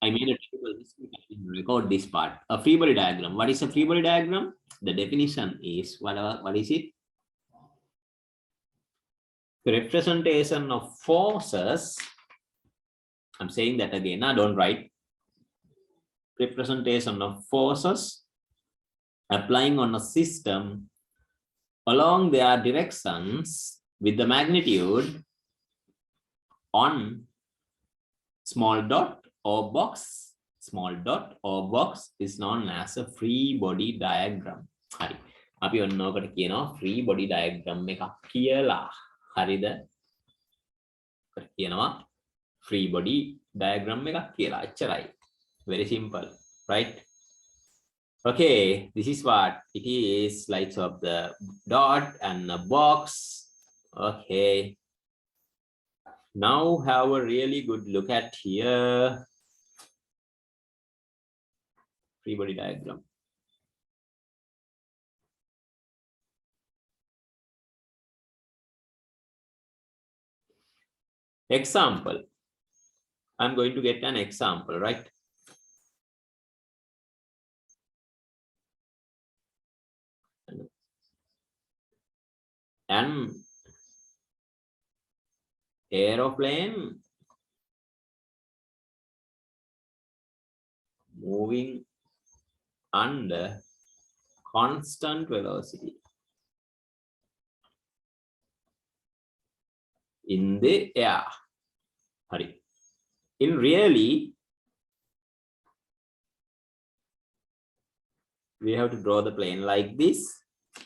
I made a table. I can record this part. A free body diagram. What is a free body diagram? The definition is what is it? The representation of forces. I'm saying that again. I don't write. Representation of forces applying on a system along their directions with the magnitude on small dot or box. Small dot or box is known as a free body diagram. Hari. අපි ඔන්නෝකට කියනවා free body diagram එකක් කියලා. හරිද? කියනවා free body diagram එකක් කියලා. එච්චරයි. Very simple, right? Okay, this is what it is. Lights of the dot and a box. Okay. Now have a really good look at here. Free body diagram. Example. I'm going to get an example, right? An aeroplane moving under constant velocity in the air. Hurry. In really, we have to draw the plane like this.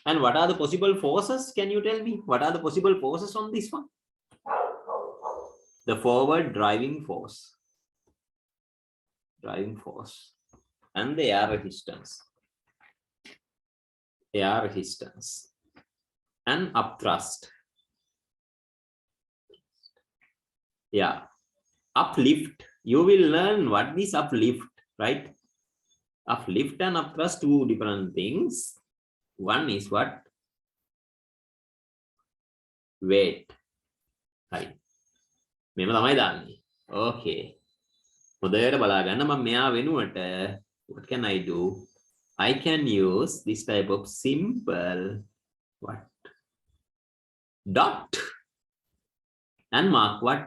And what are the possible forces? Can you tell me? What are the possible forces on this one? The forward driving force. Driving force. And the air resistance. Air resistance. And upthrust. Yeah. Uplift. You will learn what is uplift, right? Uplift and upthrust, two different things. One is what? Weight. Right. මෙම තමයි දාන්නේ. Okay. හොඳට බලා ගන්න මම මෙයා වෙනුවට what can I do? I can use this type of simple what? Dot. And mark what?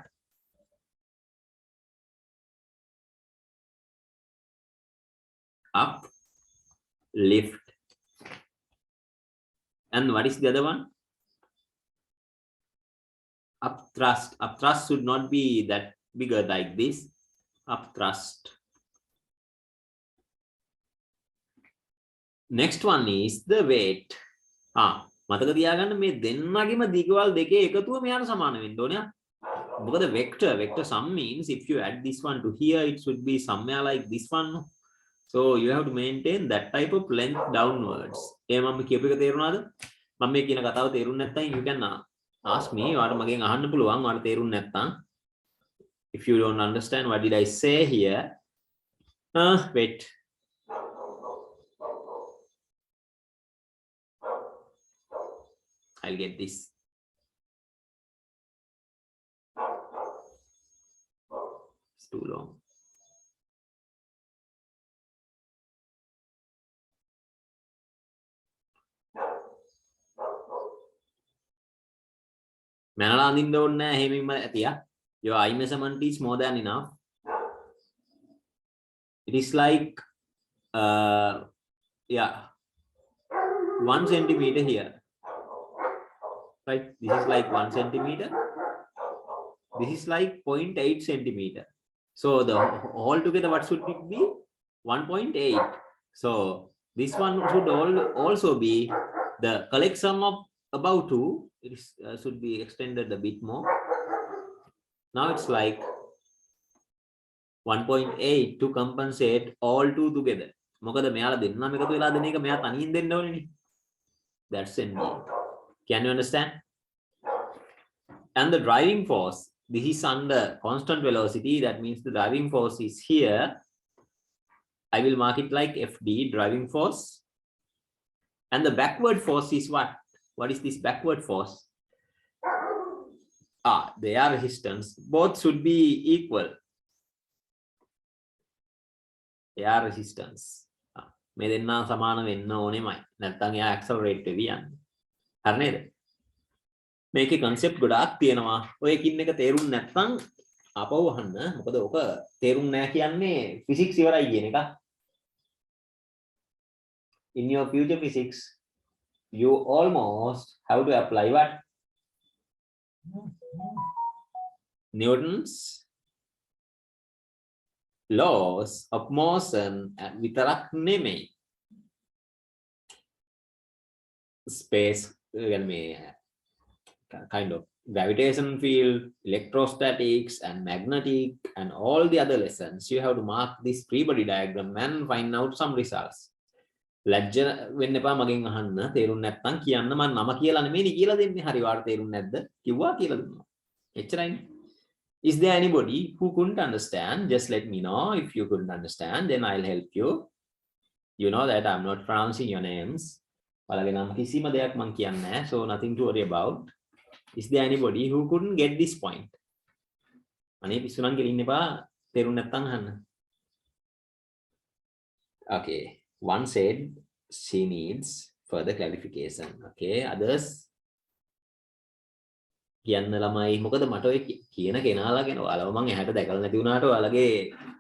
Up, lift. And what is the other one? Upthrust. Upthrust should not be that bigger like this. Upthrust. Next one is the weight. මතක තියාගන්න මේ දෙන්නගෙම දිගවල් දෙකේ එකතුව මෙයාට සමාන වෙන්න ඕනේ. මොකද vector sum means if you add this one to here it should be somewhere like this one. So you have to maintain that type of length downwards. ඒ මම කියපු එක තේරුණාද? මම මේ කියන කතාව තේරුන්නේ නැත්නම් you can ask me. ඔයාලට මගෙන් අහන්න පුළුවන්. ඔයාලට තේරුන්නේ නැත්නම් if you don't understand what did I say here. Wait. I'll get this. It's too long. මැනලා අඳින්න ඕනේ නැහැ එහෙමින්ම ඇතියා. Your eye measurement is more than enough. It is like yeah, 1 centimeter here. Right, this is like 1 centimeter. This is like 0.8 centimeter. So the all together what should it be? 1.8. So this one should also be the collection of above 2. It is, should be extended a bit more. Now it's like 1.8 to compensate all two together. මොකද මෙයාලා දෙන්නම එකතු වෙලා දෙන එක මෙයා තනියෙන් දෙන්න ඕනේ. That's NG. Can you understand? And the driving force, this is under constant velocity. That means the driving force is here. I will mark it like FD, driving force. And the backward force is what? What is this backward force? The air resistance. Both should be equal. air resistance. මේ දෙන්නා සමාන වෙන්න ඕනෙමයි. නැත්නම් එයා accelerate වෙවි යන්නේ. හරි නේද? මේකේ concept ගොඩාක් තියෙනවා. ඔය එකින් එක තේරුම් නැත්නම් ආපහු අහන්න. මොකද ඔක තේරුම් නැහැ කියන්නේ physics ඉවරයි කියන එක. In your future physics, you almost have to apply what? Newton's laws of motion විතරක් නෙමෙයි. Space kind of gravitation field, electrostatics and magnetic and all the other lessons. You have to mark this free body diagram and find out some results. ලැජ්ජ වෙන්න එපා මගෙන් අහන්න. තේරුම් නැත්නම් කියන්න මම නම කියලා නෙමෙයි කියලා දෙන්නේ. හරි වාට තේරුම් නැද්ද? කිව්වා කියලා දුන්නා. එච්චරයිනේ. Is there anybody who couldn't understand? Just let me know if you couldn't understand, then I'll help you. You know that I'm not pronouncing your names. ඔයාලගේ නම් කිසිම දෙයක් මම කියන්නේ නැහැ. So nothing to worry about. Is there anybody who couldn't get this point? අනේ පිස්සු නම් ගෙලින්න එපා. තේරුම් නැත්නම් අහන්න. Okay. One said she needs further clarification. Okay, others කියන්න ළමයි මොකද මට ඔය කියන කෙනාලා ගැන ඔයාලව මම එහාට දැකලා නැති වුණාට ඔයාලගේ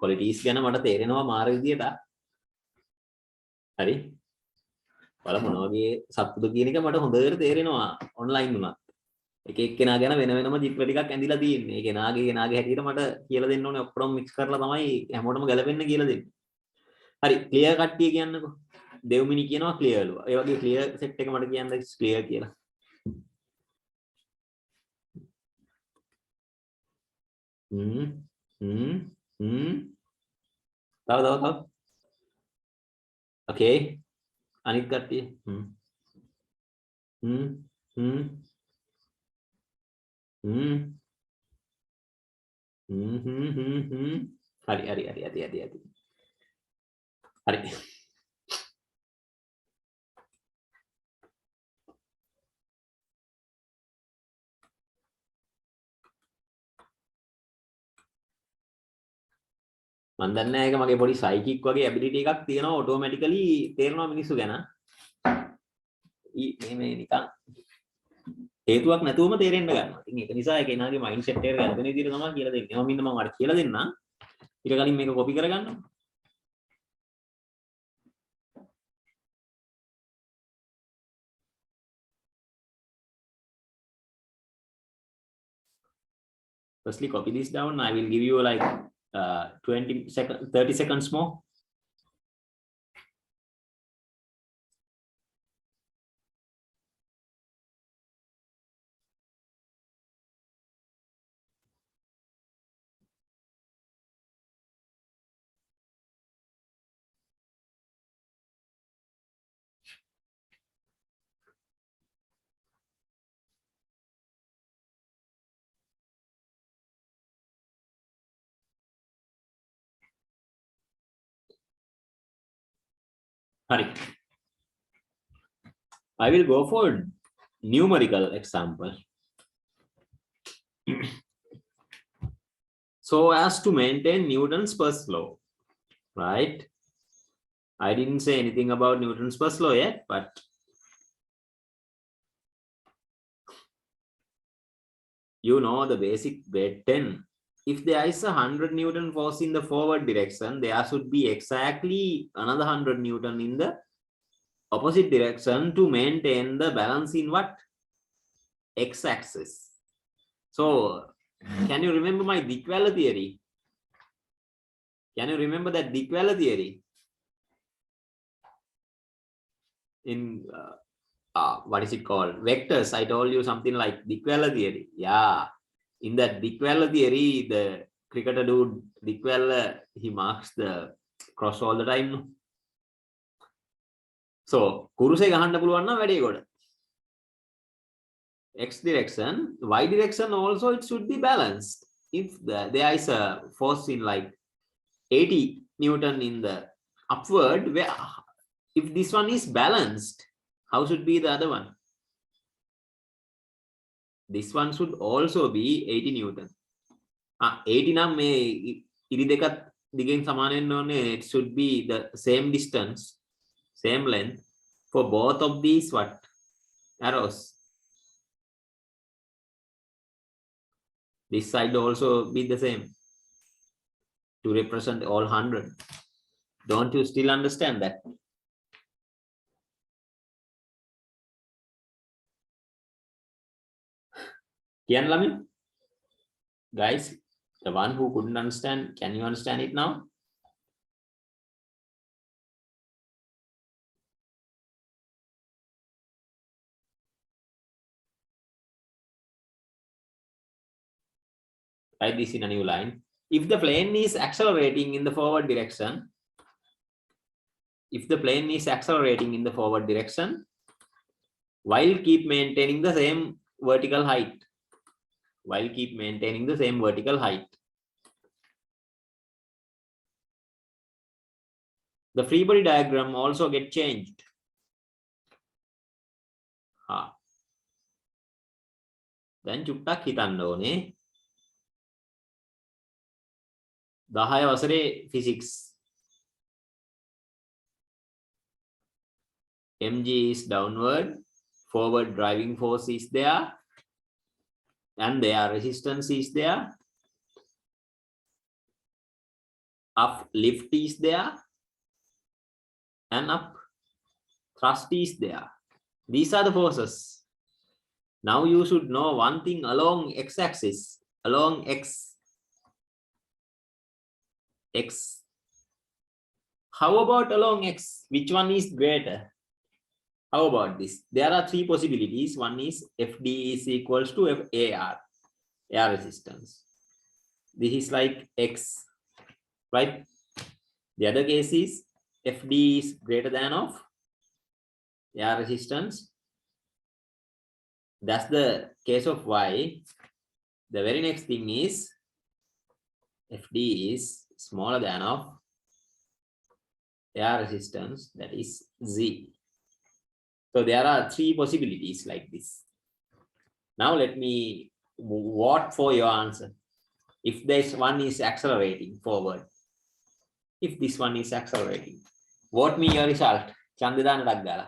qualities ගැන මට තේරෙනවා මාර විදියට. හරි? ඔයාලා මොන වගේ සත්තුද කියන එක මට හොඳට තේරෙනවා online උනත්. එක එක්කෙනා ගැන වෙන වෙනම චිත්‍ර ටිකක් ඇඳිලා තියෙන්නේ. ඒ කෙනාගේ හැටියට මට කියලා දෙන්න ඕනේ ඔක්කොම mix කරලා තමයි හැමෝටම ගැලපෙන්න කියලා දෙන්නේ. හරි ක්ලියර් කට්ටිය කියන්නකෝ. දෙව්මිනි කියනවා ක්ලියර්ලු. ඒ වගේ ක්ලියර් සෙට් එක මට කියන්න ක්ලියර් කියලා. තව. Okay. අනිත් කට්ටිය. හරි. හරි. මම දන්නේ නැහැ ඒක මගේ පොඩි සයිකික් වගේ ඇබිලිටි එකක් තියෙනවා ඔටෝමැටිකලි තේරෙනවා මිනිස්සු ගැන. මේ නිකන් හේතුවක් නැතුවම තේරෙන්න ගන්නවා. ඉතින් ඒක නිසා ඒක එනාගේ මයින්ඩ් සෙට් එක ගැලපෙන විදිහට තමයි කියලා දෙන්නේ. මම ඉන්න මම ඔයාලට කියලා දෙන්නම්. ඊට කලින් මේක කොපි කරගන්න. Firstly, copy this down. I will give you like 20 seconds, 30 seconds more. Hari. I will go for numerical example. So as to maintain Newton's first law, right? I didn't say anything about Newton's first law yet, but you know the basic weight 10. If there is a 100 Newton force in the forward direction, there should be exactly another 100 Newton in the opposite direction to maintain the balance in what? X-axis. So, can you remember my Dickweiler theory? Can you remember that Dickweiler theory? In what is it called? Vectors. I told you something like Dickweiler theory. Yeah. In that Dickweiler theory, the cricketer dude, Dickweiler, he marks the cross all the time. No? So, කුරුසේ ගහන්න පුළුවන් නම් වැඩේ ගොඩ. X direction, Y direction also it should be balanced. If there is a force in like 80 Newton in the upward, where if this one is balanced, how should be the other one? This one should also be 80 Newton. 80 නම් මේ ඉරි දෙකත් දිගෙන් සමාන වෙන්න ඕනේ. It should be the same distance, same length for both of these what arrows. This side also be the same to represent all 100. Don't you still understand that? Kian Lamin? Guys, the one who couldn't understand, can you understand it now? Write this in a new line. If the plane is accelerating in the forward direction, while keep maintaining the same vertical height, the free body diagram also get changed. Then චුට්ටක් හිතන්න ඕනේ. 10 වසරේ physics. mg is downward, forward driving force is there, and their resistance is there. Up lift is there, and up thrust is there. These are the forces. Now you should know one thing along x-axis, along x. How about along x? Which one is greater? How about this? There are 3 possibilities. One is FD is equals to FAR, air resistance. This is like x, right? The other case is FD is greater than of air resistance. That's the case of y. The very next thing is FD is smaller than of air resistance, that is z. So there are 3 possibilities like this. Now let me vote for your answer. If this one is accelerating forward, if this one is accelerating, vote me your result. ඡන්දේ දාන්න ඩක් ගාලා.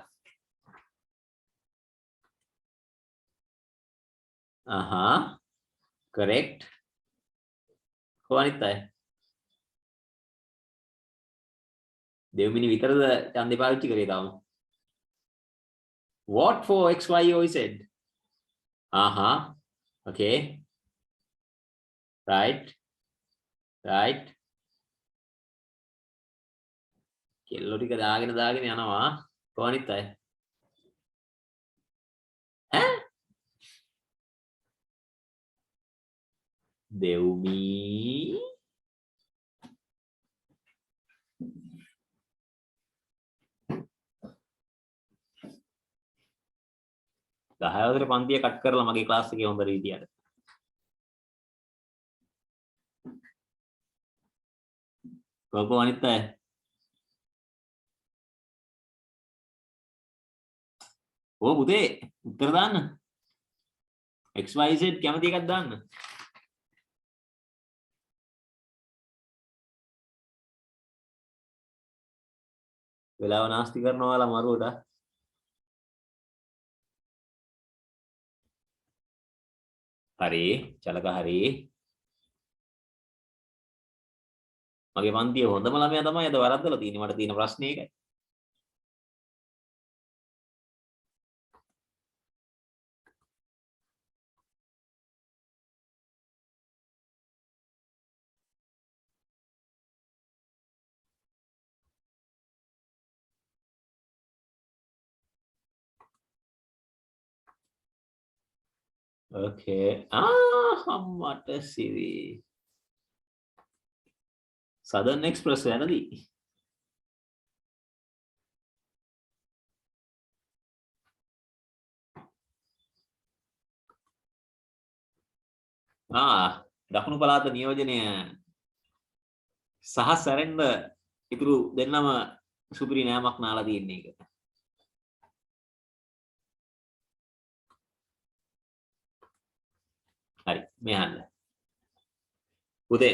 Correct. කොහොනිත් අය? දෙව්මිනි විතරද ඡන්දේ පාවිච්චි කරේ තාම? What for x, y, or z? Okay. Right. කෙල්ලෝ ටික දාගෙන යනවා. කොහොනිත් අය? දෙව්මි 10 වසරේ පන්තිය කට් කරලා මගේ ක්ලාස් එකේ හොඳට හිටියට. කොහොම අනිත් අය? ඕ පුතේ උත්තර දාන්න. XYZ කැමති එකක් දාන්න. වෙලාව නාස්ති කරනවා ඔයාලා මරුවට. හරි චලක හරි. මගේ පන්තියේ හොඳම ළමයා තමයි අද වරද්දලා තියෙන්නේ. මට තියෙන ප්‍රශ්නේ ඒකයි. Okay. අම්මට සිරි. Southern Express වැරදි. දකුණු පළාත නියෝජනය සහ සැරෙන්ද ඉතුරු දෙන්නම සුපිරි නෑමක් නාලා තියෙන එක. හරි මෙහාන්න. පුතේ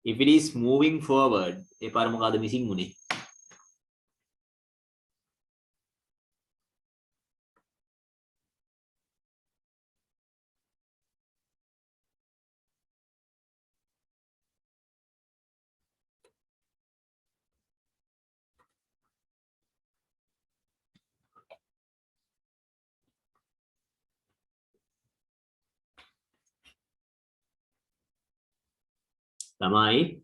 If it is moving forward, ඒ පාර මොකද missing උනේ? තමයි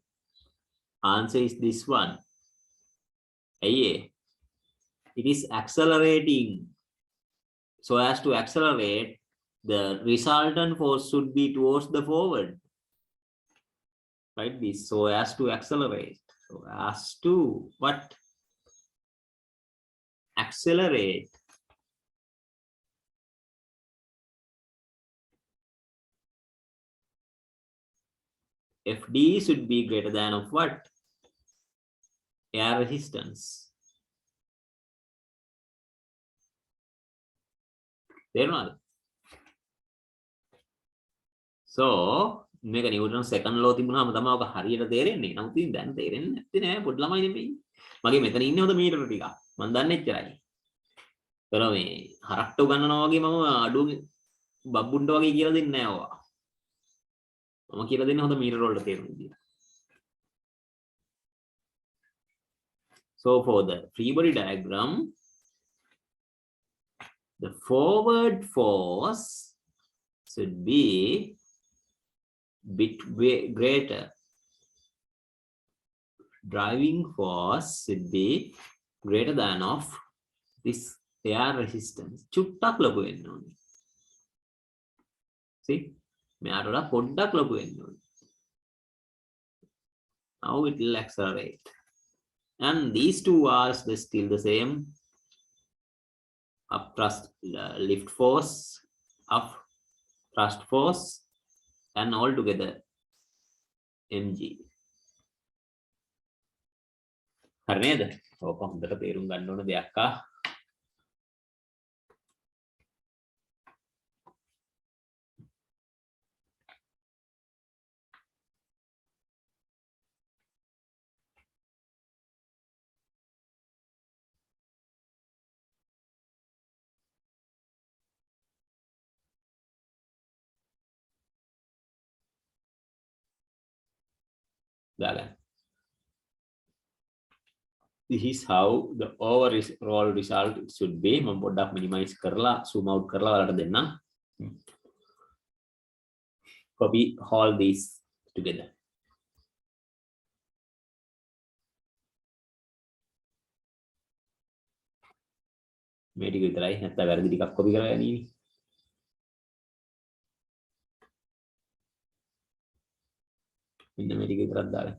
answer is this one. ඇයි ඒ? It is accelerating. So as to accelerate, the resultant force should be towards the forward. Right? This so as to accelerate. So as to what? Accelerate. FD should be greater than of what? Air resistance. තේරුණාද? So මේක Newton second ලෝ තිබුණාම තමයි ඔක හරියට තේරෙන්නේ. නමුත් ඉතින් දැන් තේරෙන්නේ නැත්තේ නෑ පොඩි ළමයි නෙමෙයි. මගේ මෙතන ඉන්නේ හොඳ මීටර ටිකක්. මම දන්නේ එච්චරයි. ඒතර මේ හරක්ට උගන්නනවා වගේ මම අඩු බබ්බුන්ට වගේ කියලා දෙන්නේ නෑ ඔවා. මම කියලා දෙන්නේ හොඳ මීටර වලට තේරුම් විදියට. So for the free body diagram, the forward force should be bit greater. Driving force should be greater than of this air resistance. චුට්ටක් ලොකු වෙන්න ඕනේ. See? මෙයාට වඩා පොඩ්ඩක් ලොකු වෙන්න ඕනේ. Now it will accelerate. And these two are still the same. Up thrust lift force, up thrust force, and all together mg. හරි නේද? ඔක හොඳට තේරුම් ගන්න ඕන දෙයක් ආ. දාලා. This is how the overall result should be. මම පොඩ්ඩක් minimize කරලා zoom out කරලා ඔයාලට දෙන්නම්. Copy all these together. මේ ටික විතරයි නැත්නම් වැරදි ටිකක් copy කරලා යන්නේ. මෙන්න මේ ටික විතරක් දාලා.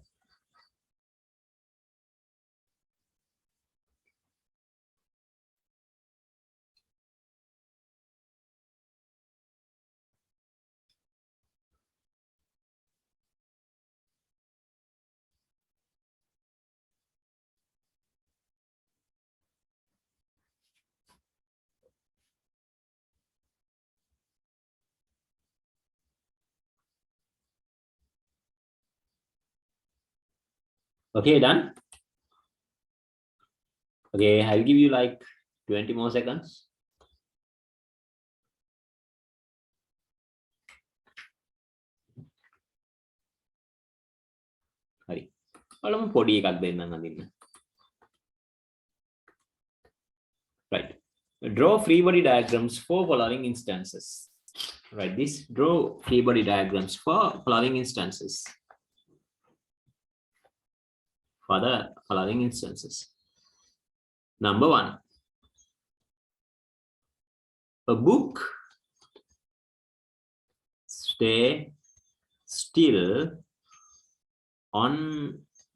Okay, done. Okay, I'll give you like 20 more seconds. හරි. බලමු පොඩි එකක් දෙන්නම් අදින්න. Right. Draw free body diagrams for following instances. Right, this draw free body diagrams for following instances. For the following instances. Number 1. A book stay still on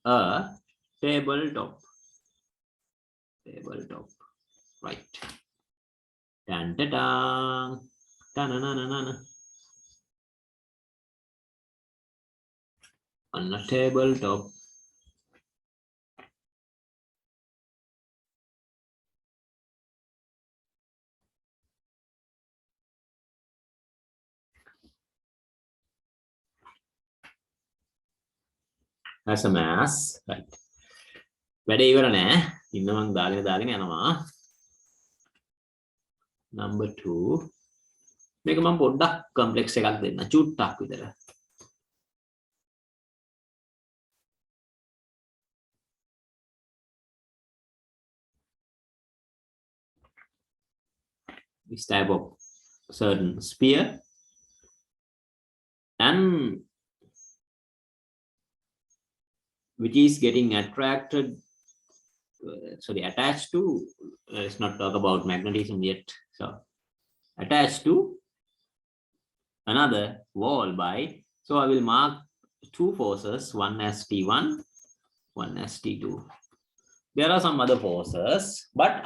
a tabletop. Right. Tan ta dang. Ta-na-na-na-na. On a tabletop. as a mass. Right. වැඩේ ඉවර නෑ. ඉන්න මං දාගෙන යනවා. Number 2. මේක මම පොඩ්ඩක් කම්ප්ලෙක්ස් එකක් දෙන්න. චුට්ටක් විතර. This type of certain sphere and which is getting attached to, let's not talk about magnetism yet, so attached to another wall by, so I will mark two forces, one as T1, one as T2. There are some other forces, but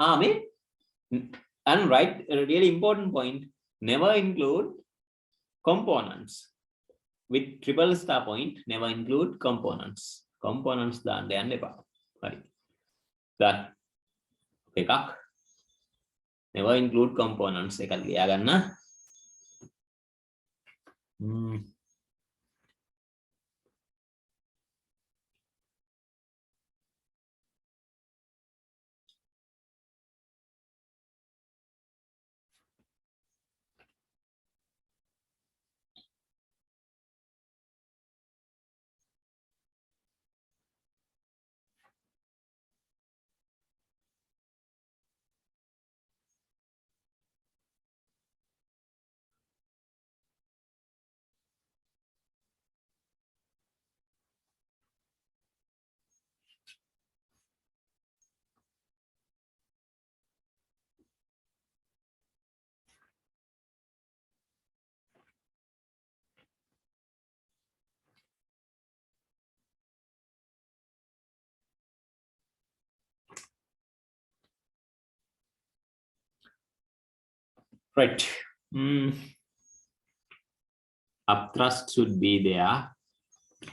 and right, a really important point, never include components. With triple star point, never include components. Components දාන්න යන්න එපා. හරි. done. එකක්. Never include components එකක් ලියා ගන්න. Right. Upthrust should be there.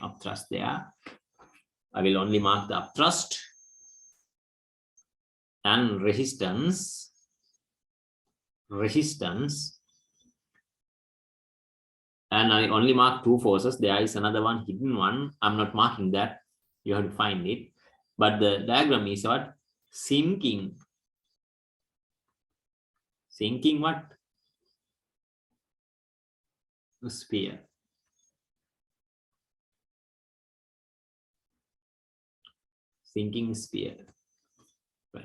Upthrust there. I will only mark the upthrust and resistance. And I only mark two forces. There is another one, hidden one. I'm not marking that. You have to find it. But the diagram is what? Sinking. Sinking what? The sphere. Sinking sphere. Right.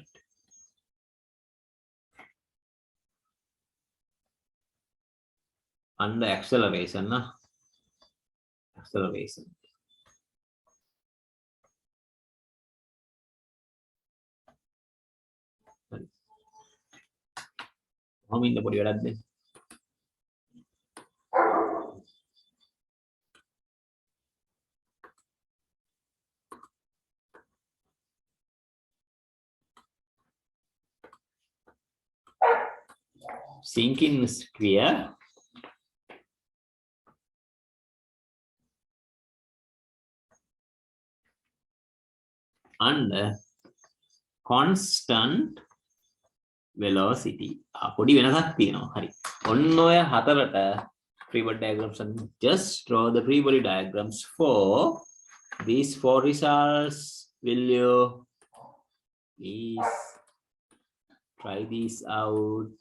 Under acceleration, na? Acceleration. How many podi වැඩක් දෙන්න? Sinking sphere. Under constant velocity. පොඩි වෙනසක් තියෙනවා. හරි. ඔන්න ඔය හතරට free body diagrams, and just draw the free body diagrams for these four results. Will you please try these out?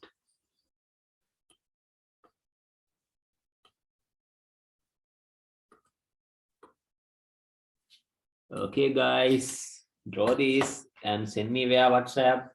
Okay guys, draw this and send me via WhatsApp.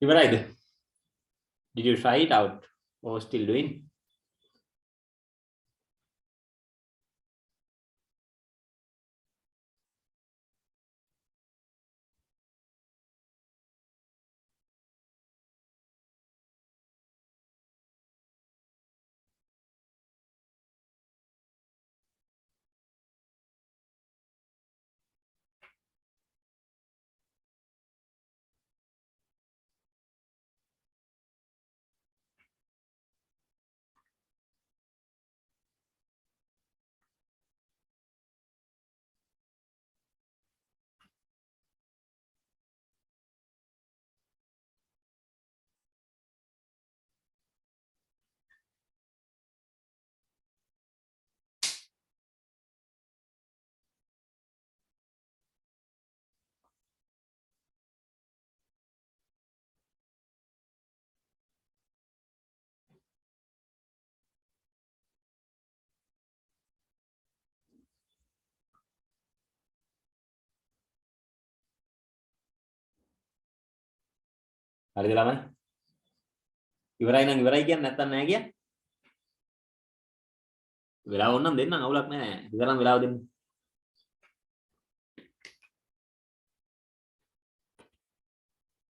ඉවරයිද? Did you try it out or still doing? හරිද ළමයි? ඉවරයි නම් ඉවරයි කියන්නේ නැත්තම් නෑ කියන්නේ. වෙලාව ඕනනම් දෙන්නම් අවුලක් නෑ. ඉතරම් වෙලාව දෙන්න.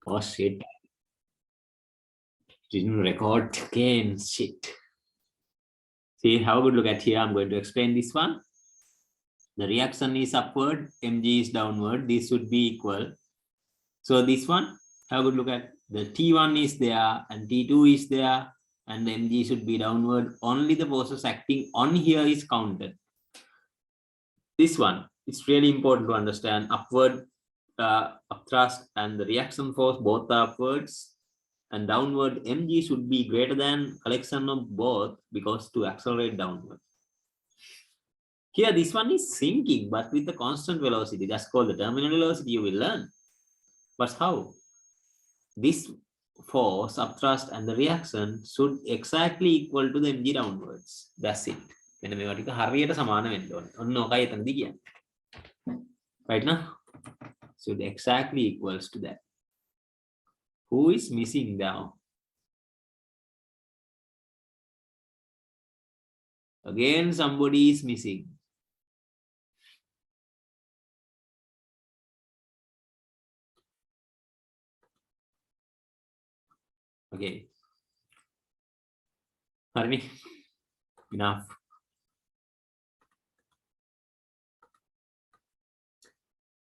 Oh shit. Didn't record again. Shit. See, have a good look at here. I'm going to explain this one. The reaction is upward, mg is downward. This should be equal. So this one, have a good look at the T1 is there and T2 is there and the mg should be downward. Only the forces acting on here is counted. This one, it's really important to understand. Upward upthrust and the reaction force both are upwards, and downward mg should be greater than collection of both because to accelerate downward. Here this one is sinking but with the constant velocity. That's called the terminal velocity. You will learn. But how? This force upthrust and the reaction should exactly equal to the mg downwards. That's it. මෙන්න මේවා ටික හරියට සමාන වෙන්න ඕනේ. ඔන්න ඔකයි එතනදී කියන්නේ. Right now? Should exactly equals to that. Who is missing now? Again, somebody is missing. Okay. Harni, enough.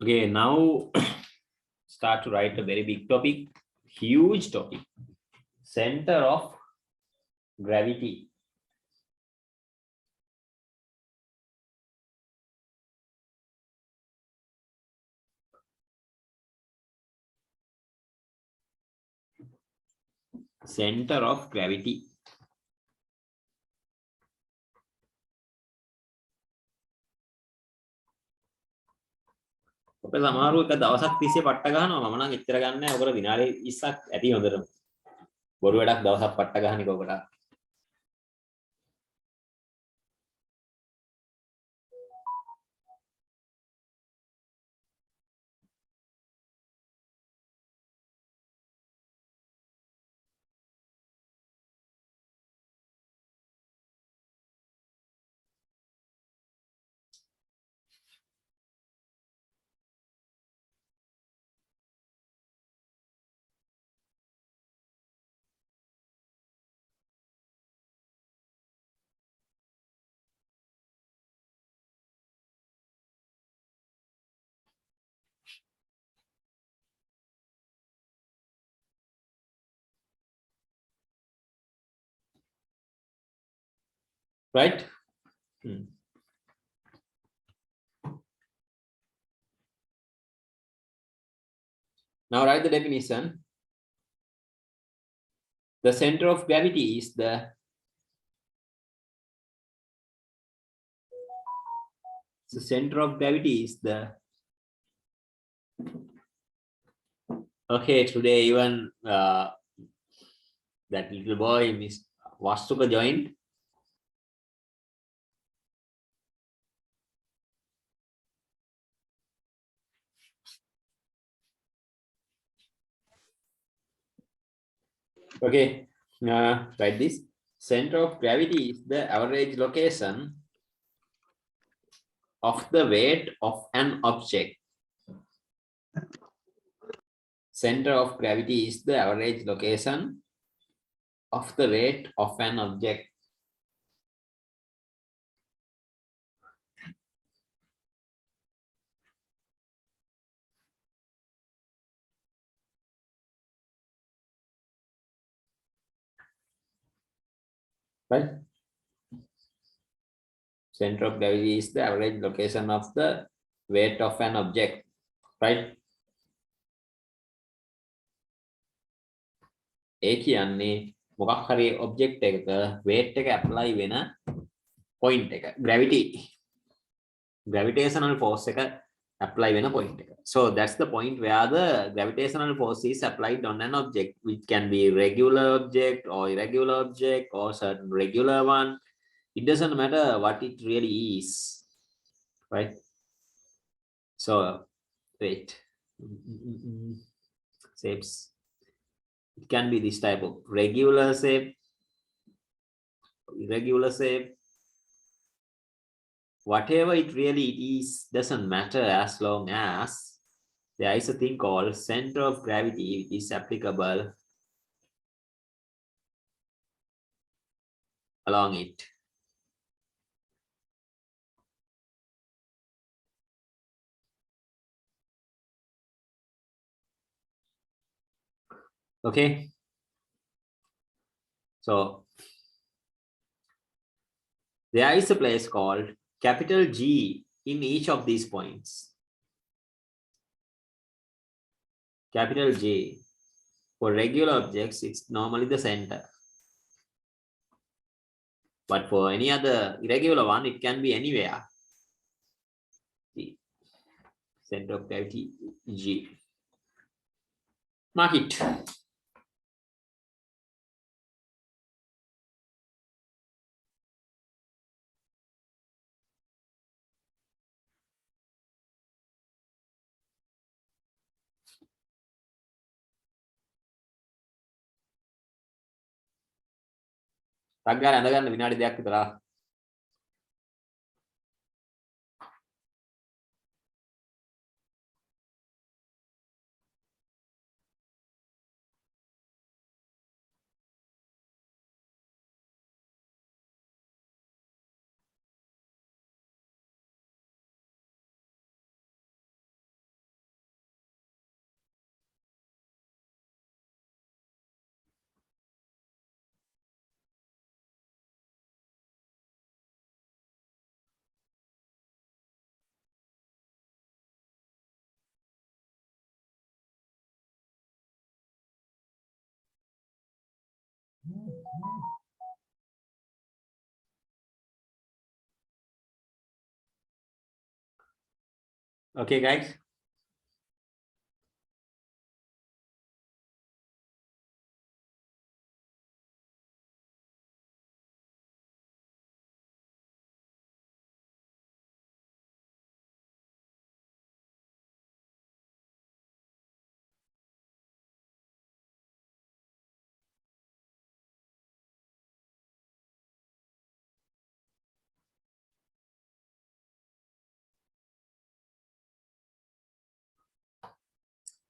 Okay, now start to write a very big topic, huge topic. Center of gravity. Center of gravity. ඔබ සමහරව එක දවසක් තිස්සේ පට්ට ගහනවා. මම නම් එච්චර ගන්න නැහැ. ඔකට විනාඩි 20ක් ඇති හොඳටම. බොරු වැඩක් දවසක් පට්ට ගහන එක ඔකට. Right? Now write the definition. The center of gravity is the center of gravity is the okay. Today even that little boy Miss Vastuka joined. Okay, write this. Center of gravity is the average location of the weight of an object. Center of gravity is the average location of the weight of an object. Right? Center of gravity is the average location of the weight of an object. Right? ඒ කියන්නේ මොකක් හරි object එකක weight එක apply වෙන point එක gravitational force එක apply වෙන point එක. So that's the point where the gravitational force is applied on an object, which can be regular object or irregular object or certain regular one. It doesn't matter what it really is, right? So wait, shapes. It can be this type of regular shape, irregular shape, whatever it really is, doesn't matter as long as there is a thing called center of gravity which is applicable along it. Okay, so there is a place called capital G in each of these points. Capital G for regular objects, it's normally the center, but for any other irregular one, it can be anywhere. The center of gravity G. Mark it. ටක් ගාලා ඇඳ ගන්න විනාඩි 2ක් විතර. Okay, guys.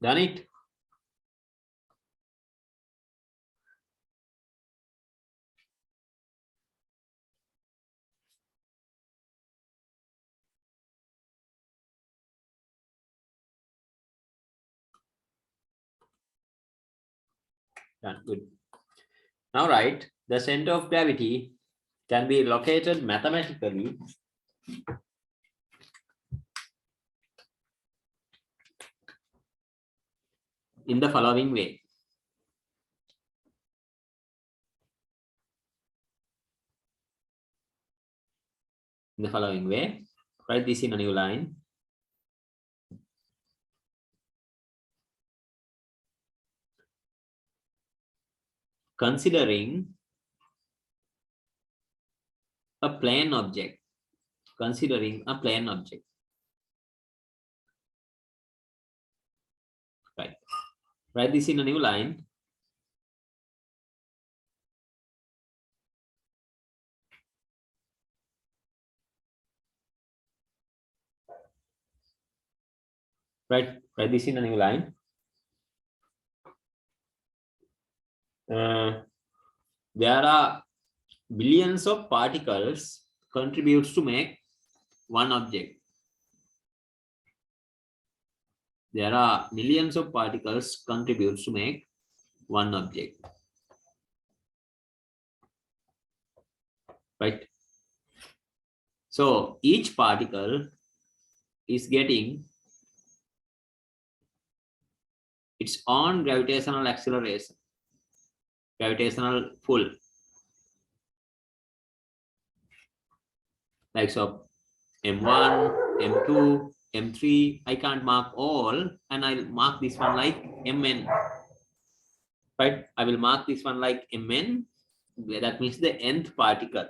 Done it. Done. Good. Now, right, the center of gravity can be located mathematically in the following way. In the following way, write this in a new line. Considering a plane object. Considering a plane object. Right. Write this in a new line. Right, write this in a new line. There are billions of particles contributes to make one object. There are millions of particles contributes to make one object. Right? So each particle is getting its own gravitational acceleration, gravitational pull. Like so, M1, M2, M3, I can't mark all, and I'll mark this one like Mn. Right? I will mark this one like Mn, that means the nth particle.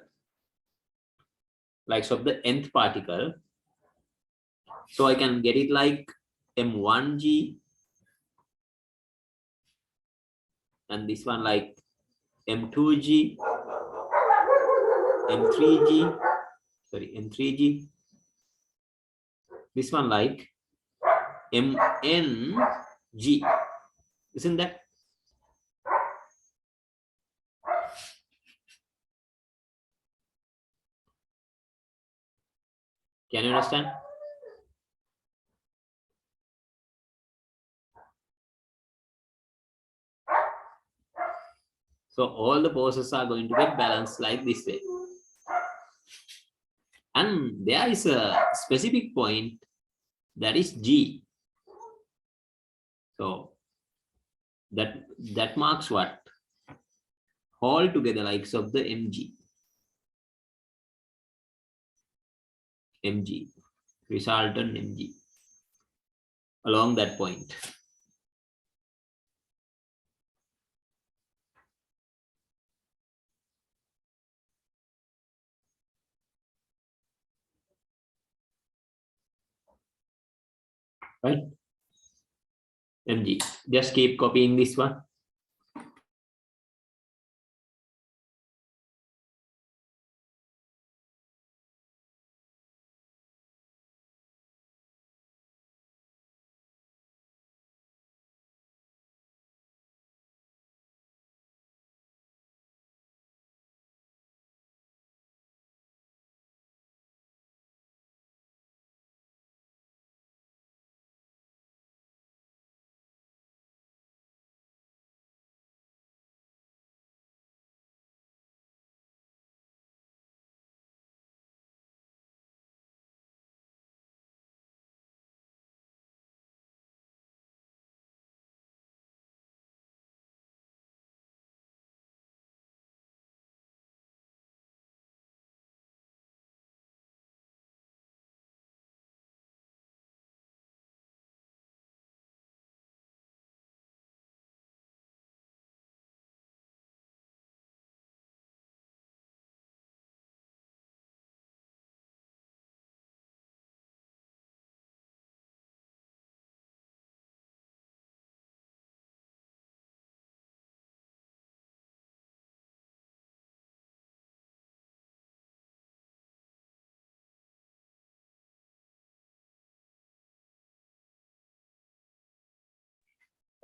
Like so, the nth particle. So I can get it like M1G, and this one like M2G, M3G, sorry, M3G. This one like MNG, isn't that? Can you understand? So all the forces are going to get balanced like this way. And there is a specific point, that is G. So that marks what? All together likes of the mg, resultant mg along that point. Right? Mg. Just keep copying this one.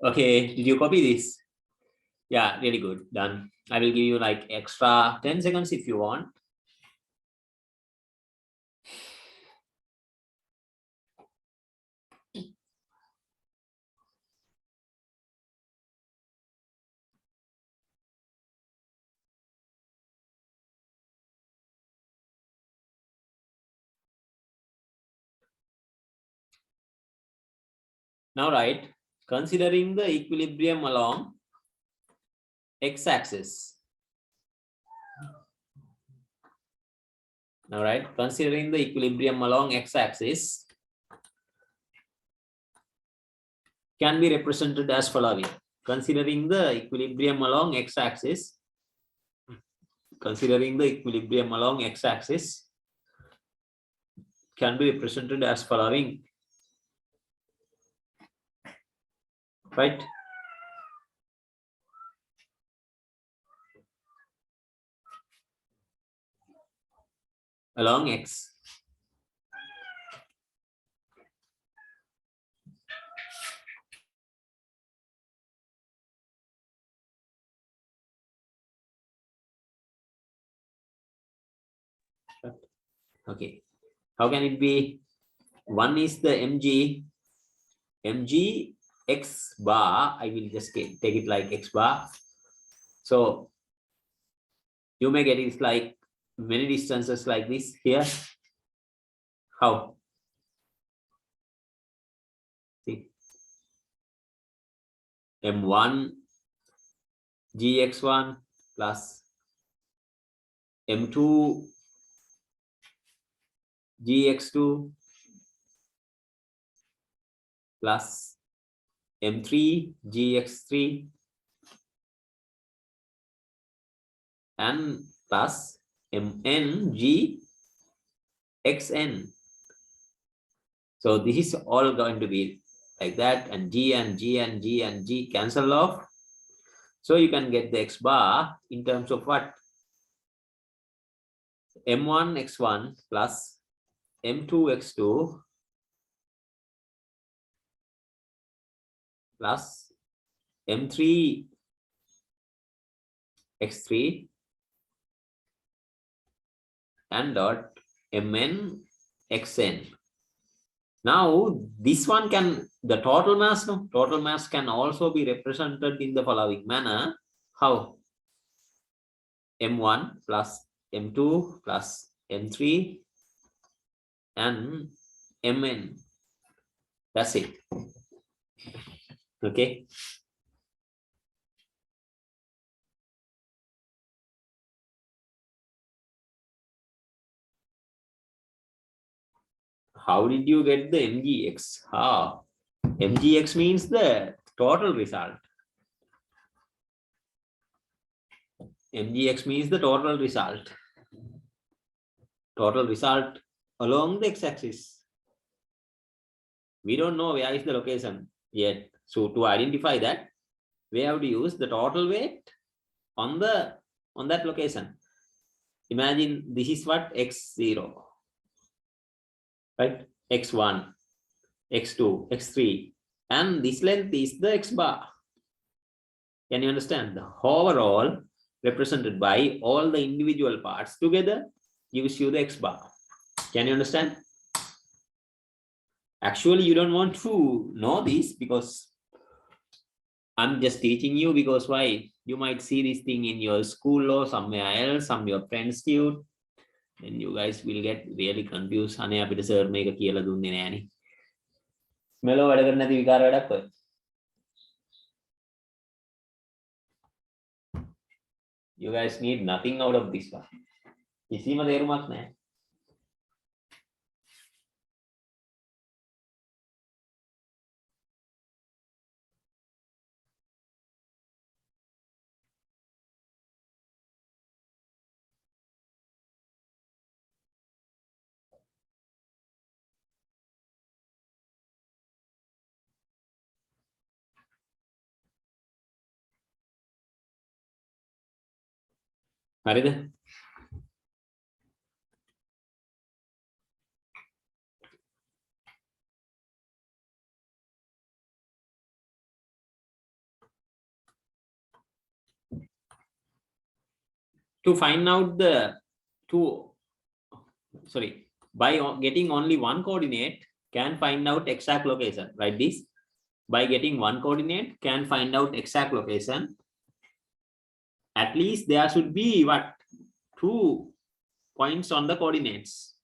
Okay, did you copy this? Yeah, really good. Done. I will give you like extra 10 seconds if you want. Now, right, considering the equilibrium along x-axis. Now, right, considering the equilibrium along x-axis can be represented as following. Considering the equilibrium along x-axis, can be represented as following. Right? Along x. Okay. How can it be? One is the mg x bar. I will just take it like x bar. So you may get it like many distances like this here. How? See, m1 gx1 plus m2 gx2 plus m3 gx3 and plus mn gxn. So this is all going to be like that, and g and g and g and g cancel off. So you can get the x bar in terms of what? m1 x1 plus m2 x2 plus m3 x3 and dot mn xn. Now this one can, the total mass, no? Total mass can also be represented in the following manner. How? m1 plus m2 plus m3 and mn. That's it. Okay. How did you get the mgx? How? mgx means the total result. mgx means the total result. Total result along the x-axis. We don't know where is the location yet. So to identify that, we have to use the total weight on that location. Imagine this is what x0, right? x1, x2, x3, and this length is the x bar. Can you understand? The overall represented by all the individual parts together gives you the x bar. Can you understand? Actually, you don't want to know this because I'm just teaching you, because why? You might see this thing in your school or somewhere else, some your friends do, and you guys will get really confused. අනේ අපිට sir මේක කියලා දුන්නේ නෑනේ. මෙලෝ වැඩ කරන්නේ නැති විකාර වැඩක් ඔය. You guys need nothing out of this one. කිසිම තේරුමක් නැහැ. හරිද? To find out the by getting only one coordinate can find out exact location, right? This by getting one coordinate can find out exact location. At least there should be what? 2 points on the coordinates.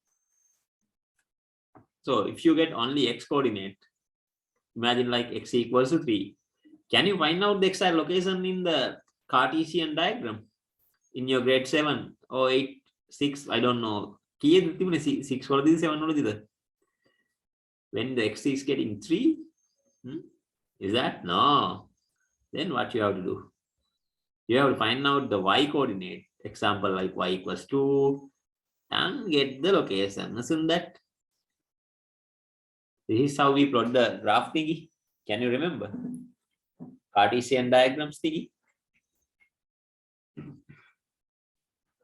So if you get only x coordinate, imagine like x equals to 3. Can you find out the exact location in the Cartesian diagram in your grade 7 or 8, 6? I don't know. 6 or 7? When the x is getting 3, is that? No. Then what you have to do? You have to find out the y coordinate. Example like y equals 2 and get the location. Isn't that? This is how we plot the graph thingy. Can you remember? Cartesian diagrams thingy.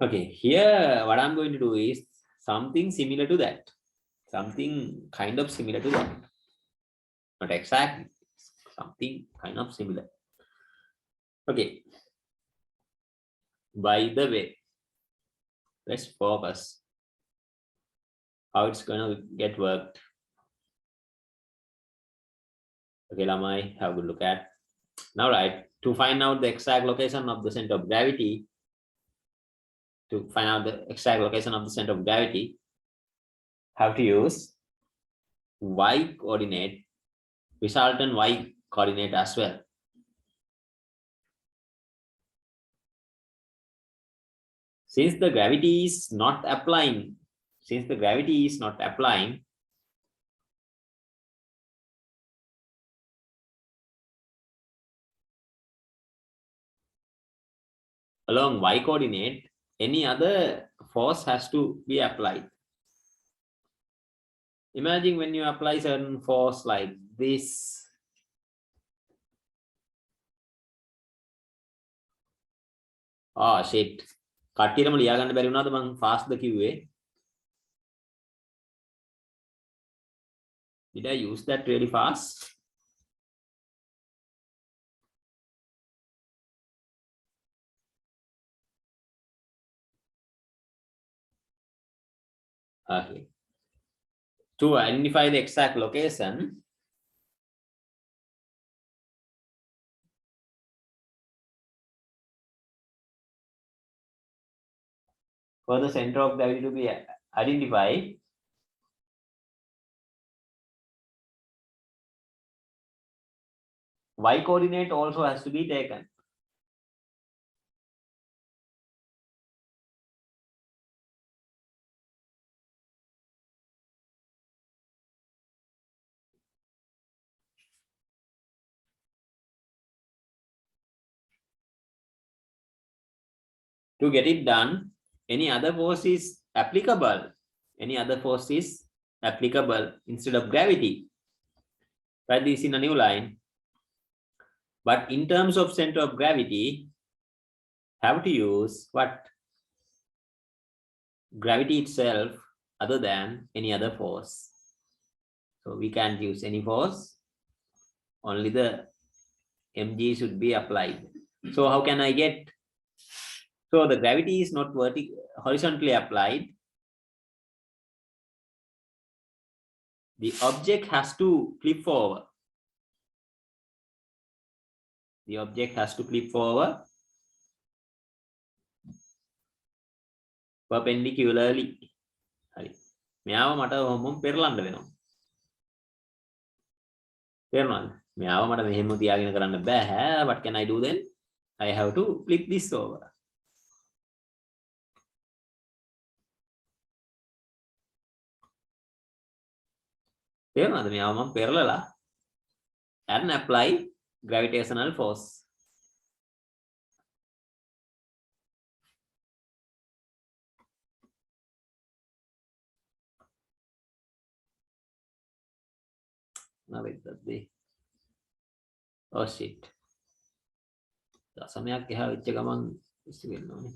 Okay, here what I'm going to do is something similar to that. Something kind of similar to that. Not exactly. Something kind of similar. Okay. By the way, let's focus. how it's gonna get worked. Okay, Lamai, have a good look at. Now, right, to find out the exact location of the center of gravity, have to use y coordinate, resultant y coordinate as well. Since the gravity is not applying, along y coordinate, any other force has to be applied. Imagine when you apply certain force like this. Oh shit. කට්ටියටම ලියා ගන්න බැරි වුණාද මං fast ද කිව්වේ? Did I use that really fast? Okay. To identify the exact location, for the center of gravity to be identified, y coordinate also has to be taken. To get it done, any other force is applicable. Instead of gravity. Write this in a new line. But in terms of center of gravity, have to use what? Gravity itself other than any other force. So we can't use any force. Only the mg should be applied. So how can I get? So the gravity is not horizontally applied. The object has to flip forward. Perpendicularly. හරි. මෙයාව මට ඔහොම පෙරලන්න වෙනවා. තේරුණාද? මෙයාව මට මෙහෙම තියාගෙන කරන්න බෑ. What can I do then? I have to flip this over. තේරුණාද? මෙයාව මම පෙරලලා and apply gravitational force. Oh shit. දශමයක් එහා වෙච්ච ගමන් ඉස්සු වෙන්න ඕනේ.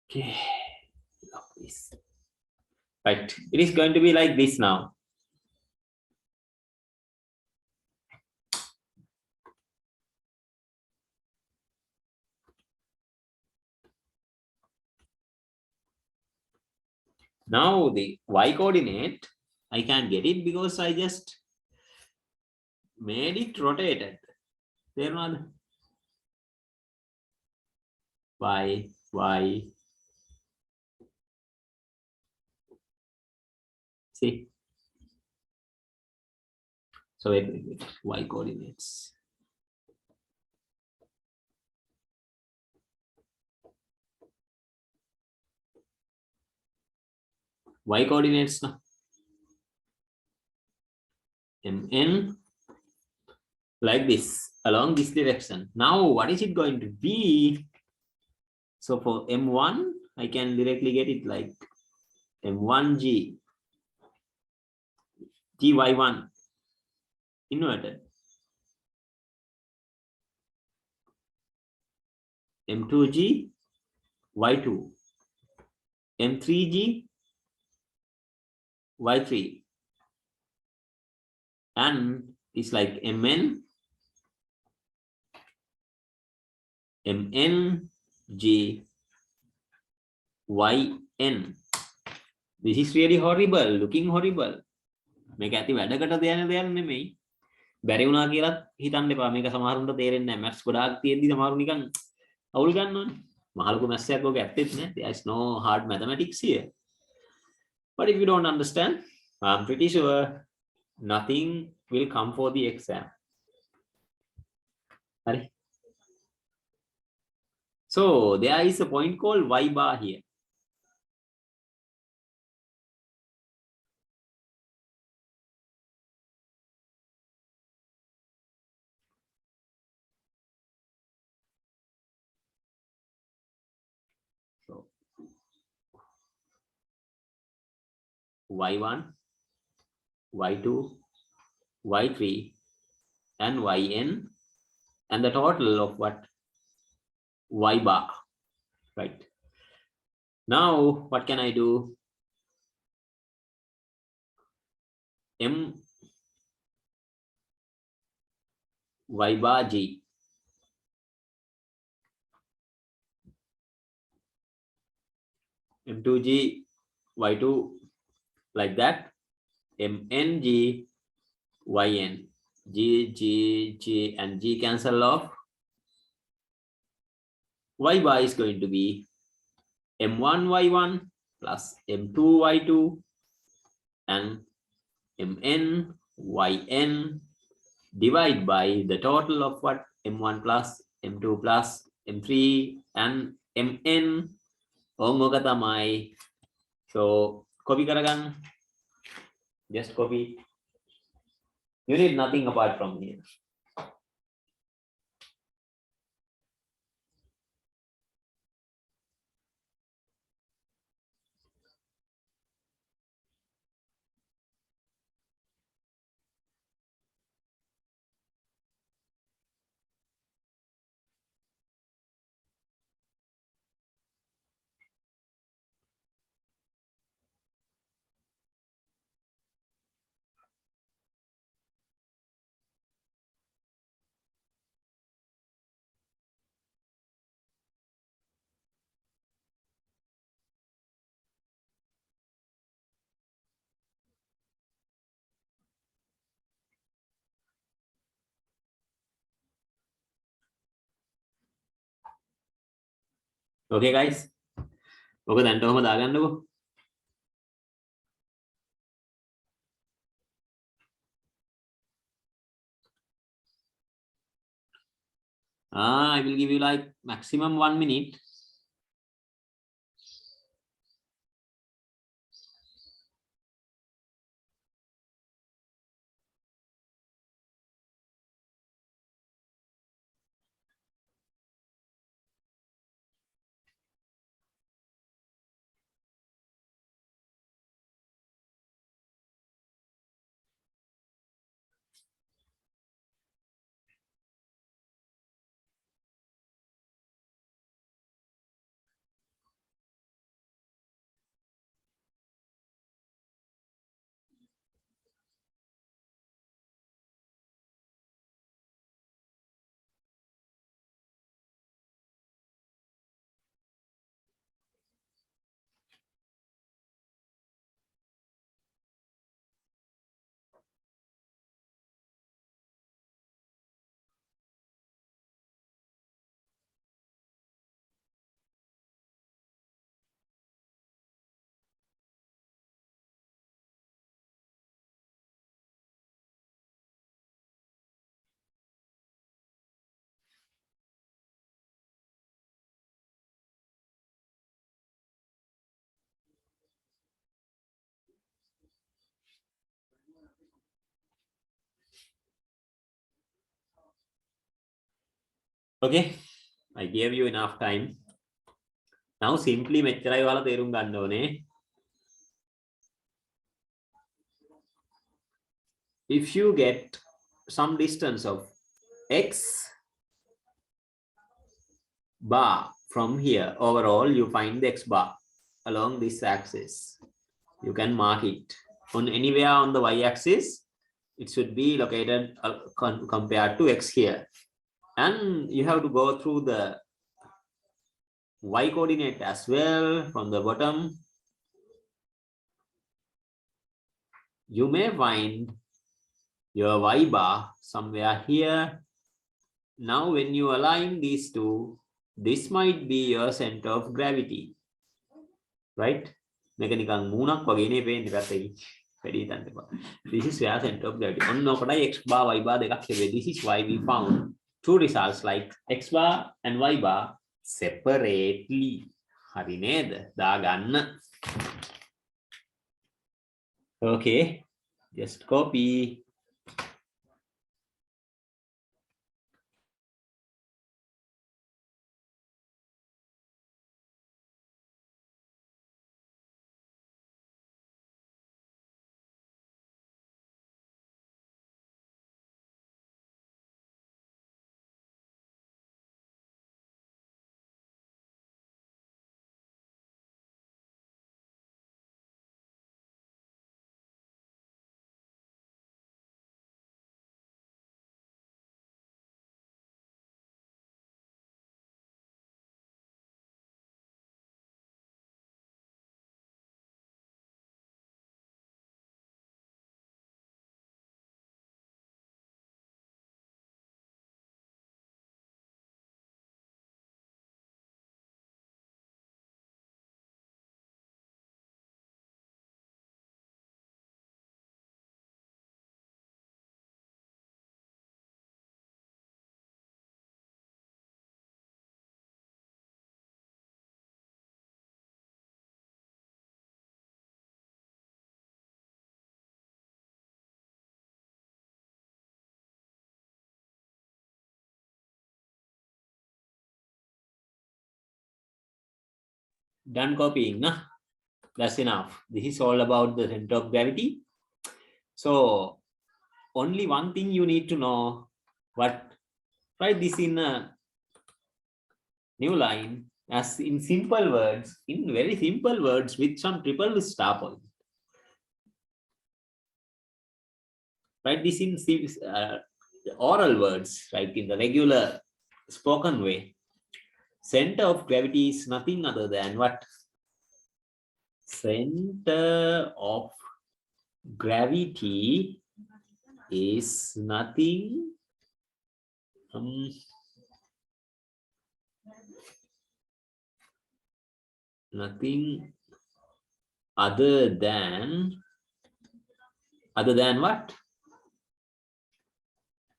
Okay. Right. It is going to be like this now. Now the y coordinate, I can't get it because I just made it rotated. There not y. See. So wait, y coordinates. Y coordinates now. Mn like this along this direction. Now what is it going to be? So for m1 I can directly get it like m1g gy1 inverted, m2g y2, m3g y3, and it's like mn g yn. This is really horrible, looking horrible. මේක ඇති වැඩකට දෙයන දෙයක් නෙමෙයි. බැරි වුණා කියලා හිතන්න එපා. මේක සමහරුන්ට තේරෙන්නේ නැහැ. මැත්ස් ගොඩාක් තියෙද්දි සමහරු නිකන් අවුල් ගන්නවනේ. මහලුකු මැත්ස් එකක් ඔක ඇත්තෙත් නැහැ. There is no hard mathematics here. But if you don't understand, I'm pretty sure nothing will come for the exam. Right? So there is a point called y bar here. So y1, y2, y3, and yn, and the total of what? Y bar, right? Now what can I do? M y bar g, m2g y2, like that. mn g yn, g and g cancel off. Y bar is going to be m1 y1 plus m2 y2 and mn yn divided by the total of what? m1 plus m2 plus m3 and mn. ඕක තමයි. So copy කරගන්න. Just copy. You need nothing apart from here. Okay guys. ඔක දැන්ට ඔහම දාගන්නකො. I will give you like maximum 1 minute. Okay, I gave you enough time. Now simply මෙච්චරයි ඔයාලා තේරුම් ගන්න ඕනේ. If you get some distance of x bar from here, overall you find the x bar along this axis. You can mark it. on anywhere on the y-axis, it should be located compared to x here. And you have to go through the y coordinate as well from the bottom. You may find your y bar somewhere here. Now, when you align these two, this might be your center of gravity, right? Mechanical moonak wagene pe indikatai. This is where center of gravity. On no x bar y bar dekak hebe. This is why we found two results like x bar and y bar separately. Hari neda daganna. Okay, just copy. Done copying, nah? That's enough. This is all about the center of gravity. So only one thing you need to know, what write this in a new line as in simple words, in very simple words with some triple star point. Write this in oral words, right? In the regular spoken way. Center of gravity is nothing other than what? Center of gravity is nothing nothing other than what?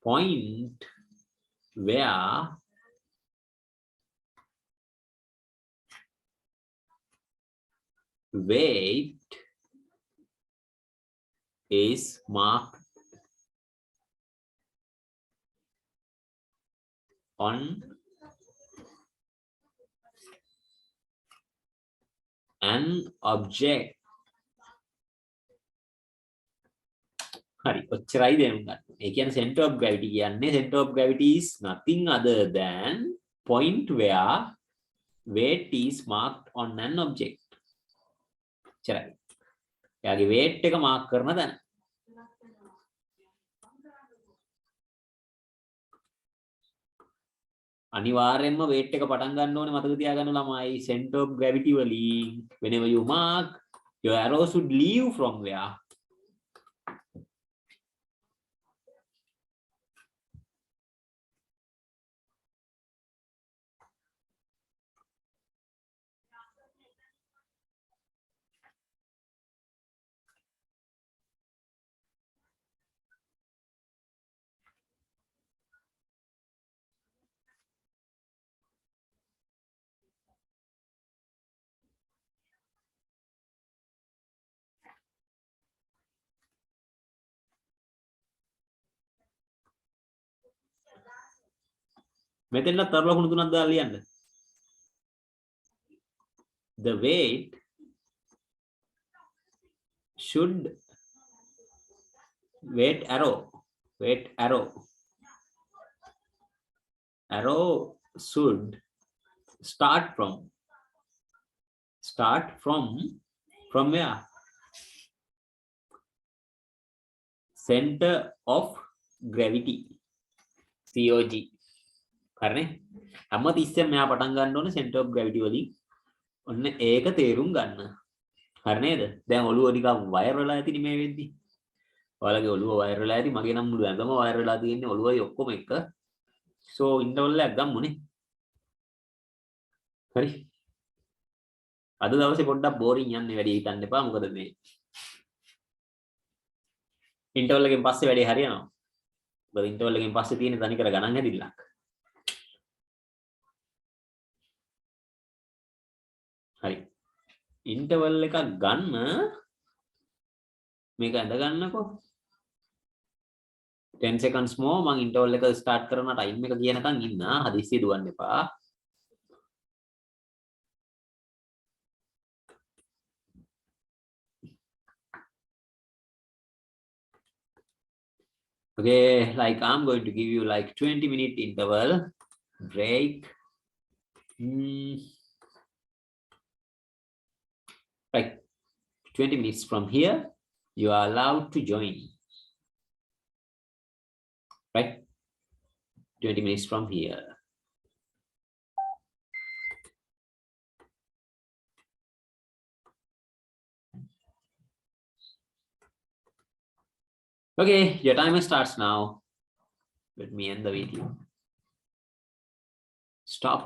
Point where weight is marked on an object. Hari, ඔච්චරයි දැනුම් ගන්න. ඒ කියන්නේ center of gravity කියන්නේ center of gravity is nothing other than point where weight is marked on an object. ඔච්චරයි. එයාගේ weight එක mark කරන තැන. අනිවාර්යෙන්ම weight එක පටන් ගන්න ඕනේ මතක තියාගන්න ළමයි. Center of gravity වලින් whenever you mark, your arrow should leave from where? මෙතෙන්ට තරල කුණු තුනක් දාලා ලියන්න. The weight should weight arrow should start from where? center of gravity COG හරිනේ හැම තිස්සෙම මෙයා පටන් ගන්න ඕනේ center of gravity වලින් ඔන්න ඒක තේරුම් ගන්න හරි නේද දැන් ඔළුව නිකන් වයර් වෙලා ඇතිනේ මේ වෙද්දි ඔයාලගේ ඔළුව වයර් වෙලා ඇති මගේ නම් මුළු ඇඟම වයර් වෙලා තියෙන්නේ ඔළුවයි ඔක්කොම එක so ඉන්ටර්වල් එකක් ගමුනේ හරි අද දවසේ පොඩ්ඩක් බෝරින් යන්නේ වැඩි හිතන්න එපා මොකද මේ ඉන්ටර්වල් එකෙන් පස්සේ වැඩේ හරියනවා මොකද ඉන්ටර්වල් එකෙන් පස්සේ තියෙන තනි කර ගණන් හැදිල්ලක් හරි ඉන්ටර්වල් එකක් ගන්න මේක ඇඳ ගන්නකෝ 10 seconds more මම ඉන්ටර්වල් එක ස්ටාර්ට් කරන ටයිම් එක කියනකම් ඉන්න හදිස්සිය දුවන්න එපා okay like I'm going to give you like 20-minute interval break like 20 minutes from here you are allowed to join right 20 minutes from here okay your timer starts now let me end the video